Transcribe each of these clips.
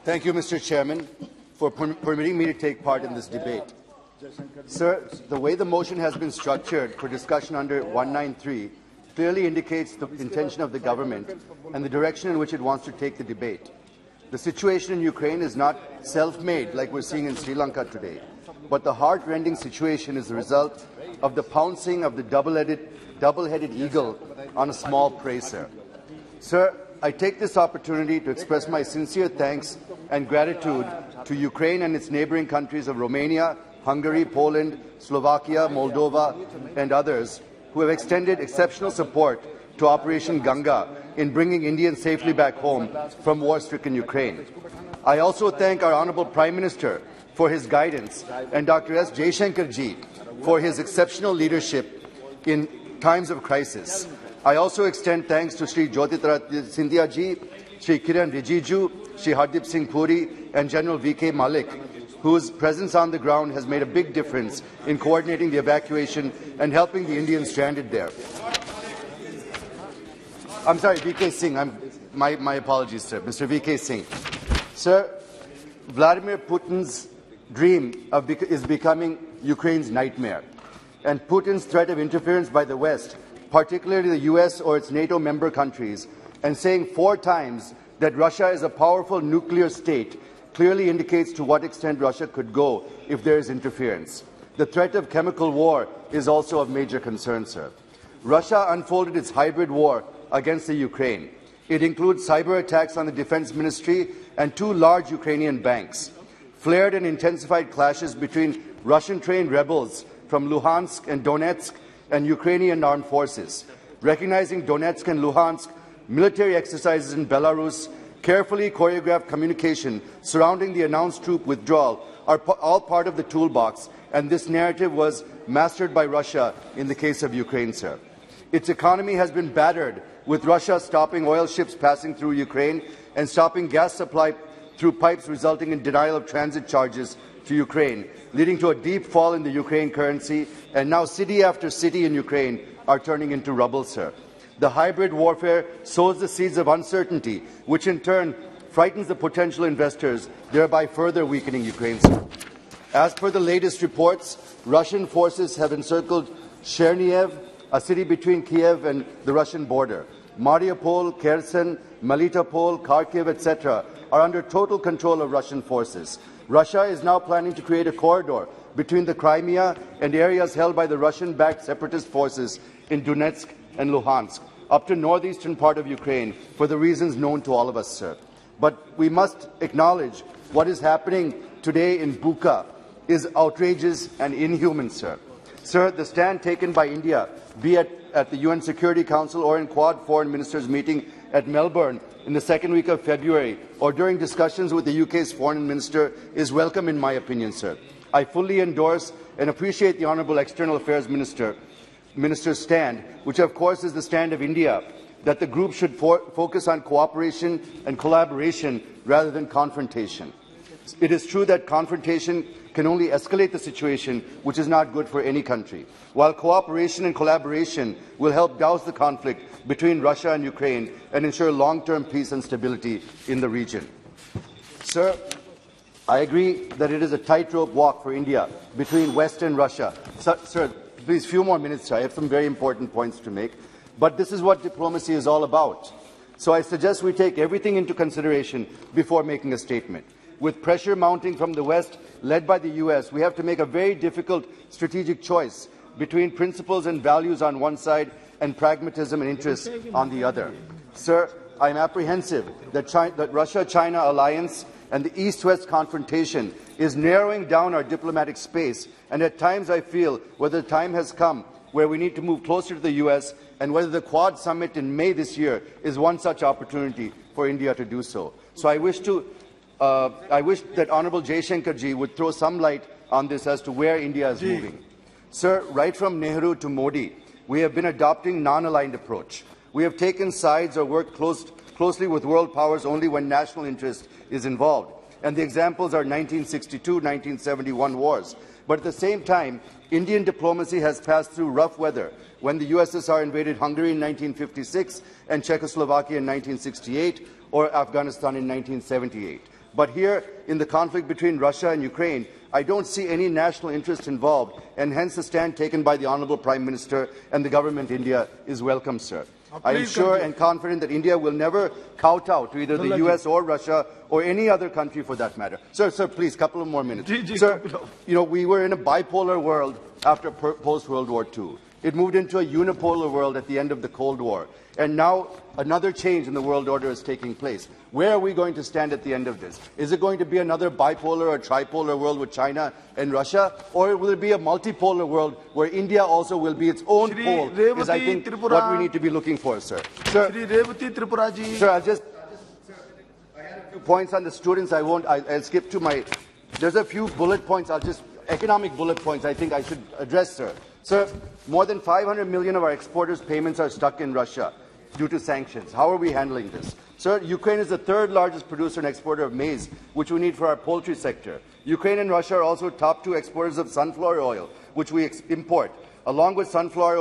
Thank you, Mr. Chairman, for permitting me to take part in this debate. Sir, the way the motion has been structured for discussion under 193 clearly indicates the intention of the government and the direction in which it wants to take the debate. The situation in Ukraine is not self-made like we're seeing in Sri Lanka today, but the heart-rending situation is the result of the pouncing of the double-headed eagle on a small prey, sir. Sir, I take this opportunity to express my sincere thanks and gratitude to Ukraine and its neighboring countries of Romania, Hungary, Poland, Slovakia, Moldova, and others who have extended exceptional support to Operation Ganga in bringing Indians safely back home from war-stricken Ukraine. I also thank our Honourable Prime Minister for his guidance and Dr. S. Jaishankar ji for his exceptional leadership in times of crisis. I also extend thanks to Sri Jyotiradittya Scindia ji, Sri Kiran Rijiju, Sri Hardip Singh Puri, and General V.K. Malik, whose presence on the ground has made a big difference in coordinating the evacuation and helping the Indians stranded there. I'm sorry, V.K. Singh. My apologies, sir. Mr. V.K. Singh. Sir, Vladimir Putin's dream is becoming Ukraine's nightmare. And Putin's threat of interference by the West, particularly the US or its NATO member countries, and saying 4 times that Russia is a powerful nuclear state, clearly indicates to what extent Russia could go if there is interference. The threat of chemical war is also of major concern, sir. Russia unfolded its hybrid war against the Ukraine. It includes cyber attacks on the Defense Ministry and 2 large Ukrainian banks, flared and intensified clashes between Russian-trained rebels from Luhansk and Donetsk and Ukrainian armed forces. Recognizing Donetsk and Luhansk, military exercises in Belarus, carefully choreographed communication surrounding the announced troop withdrawal are all part of the toolbox, and this narrative was mastered by Russia in the case of Ukraine, sir. Its economy has been battered, with Russia stopping oil ships passing through Ukraine and stopping gas supply through pipes, resulting in denial of transit charges to Ukraine, leading to a deep fall in the Ukraine currency, and now city after city in Ukraine are turning into rubble, sir. The hybrid warfare sows the seeds of uncertainty, which in turn frightens the potential investors, thereby further weakening Ukraine, sir. As per the latest reports, Russian forces have encircled Chernihiv, a city between Kiev and the Russian border. Mariupol, Kherson, Melitopol, Kharkiv, etc. are under total control of Russian forces. Russia is now planning to create a corridor between the Crimea and areas held by the Russian-backed separatist forces in Donetsk and Luhansk, up to northeastern part of Ukraine, for the reasons known to all of us, sir. But we must acknowledge what is happening today in Bucha is outrageous and inhuman, sir. Sir, the stand taken by India, be it at the UN Security Council or in Quad Foreign Ministers meeting at Melbourne in the 2nd week of February, or during discussions with the UK's Foreign Minister, is welcome in my opinion, sir. I fully endorse and appreciate the Honourable External Affairs Minister's stand, which of course is the stand of India, that the group should focus on cooperation and collaboration rather than confrontation. It is true that confrontation can only escalate the situation, which is not good for any country, while cooperation and collaboration will help douse the conflict between Russia and Ukraine and ensure long-term peace and stability in the region. Sir, I agree that it is a tightrope walk for India between West and Russia. Sir, please, few more minutes, sir. I have some very important points to make. But this is what diplomacy is all about. So I suggest we take everything into consideration before making a statement. With pressure mounting from the West, led by the US, we have to make a very difficult strategic choice between principles and values on one side and pragmatism and interests on the other. Sir, I am apprehensive that Russia-China alliance and the East-West confrontation is narrowing down our diplomatic space, and at times I feel whether the time has come where we need to move closer to the US, and whether the Quad Summit in May this year is one such opportunity for India to do so. So I wish that Honourable Jaishankar ji would throw some light on this as to where India is moving. Sir, right from Nehru to Modi, we have been adopting non-aligned approach. We have taken sides or worked closely with world powers only when national interest is involved. And the examples are 1962-1971 wars. But at the same time, Indian diplomacy has passed through rough weather when the USSR invaded Hungary in 1956 and Czechoslovakia in 1968, or Afghanistan in 1978. But here, in the conflict between Russia and Ukraine, I don't see any national interest involved, and hence the stand taken by the Honourable Prime Minister and the government India is welcome, sir. I am sure and confident that India will never kowtow to either the US or Russia or any other country for that matter. Sir, please, couple of more minutes. Sir, we were in a bipolar world after post-World War II. It moved into a unipolar world at the end of the Cold War. And now another change in the world order is taking place. Where are we going to stand at the end of this? Is it going to be another bipolar or tripolar world with China and Russia? Or will it be a multipolar world where India also will be its own pole? Is, I think, what we need to be looking for, sir. Sir, I had a few points on the students. I'll skip to my... There's a few bullet points. Economic bullet points I think I should address, sir. Sir, more than 500 million of our exporters' payments are stuck in Russia due to sanctions. How are we handling this? Sir, Ukraine is the third largest producer and exporter of maize, which we need for our poultry sector. Ukraine and Russia are also top two exporters of sunflower oil, which we import. Along with sunflower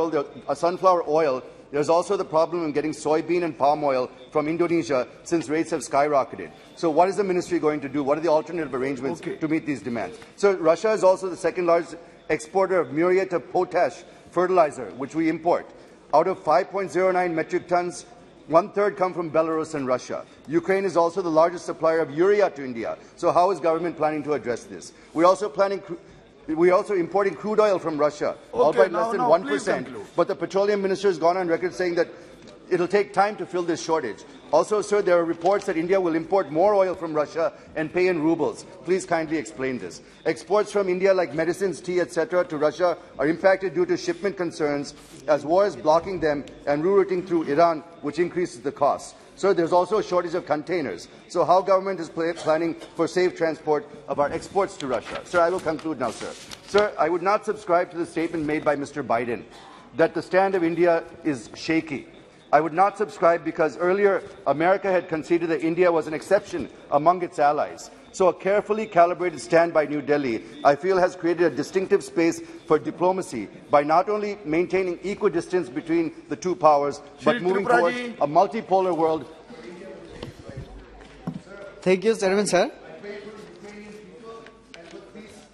oil, there's also the problem of getting soybean and palm oil from Indonesia since rates have skyrocketed. So what is the ministry going to do? What are the alternative arrangements to meet these demands? So Russia is also the second largest exporter of muriate of potash fertilizer, which we import. Out of 5.09 metric tons, 1/3 come from Belarus and Russia. Ukraine is also the largest supplier of urea to India. So how is government planning to address this? We're also importing crude oil from Russia, albeit less than 1%. But the petroleum minister has gone on record saying that it'll take time to fill this shortage. Also, sir, there are reports that India will import more oil from Russia and pay in rubles. Please kindly explain this. Exports from India like medicines, tea, etc. to Russia are impacted due to shipment concerns as war is blocking them and rerouting through Iran, which increases the costs. Sir, there's also a shortage of containers. So how government is planning for safe transport of our exports to Russia? Sir, I will conclude now, sir. Sir, I would not subscribe to the statement made by Mr. Biden that the stand of India is shaky. I would not subscribe because earlier America had conceded that India was an exception among its allies. So a carefully calibrated stand by New Delhi, I feel, has created a distinctive space for diplomacy by not only maintaining equidistance between the two powers, but moving towards a multipolar world. Thank you, Chairman, sir.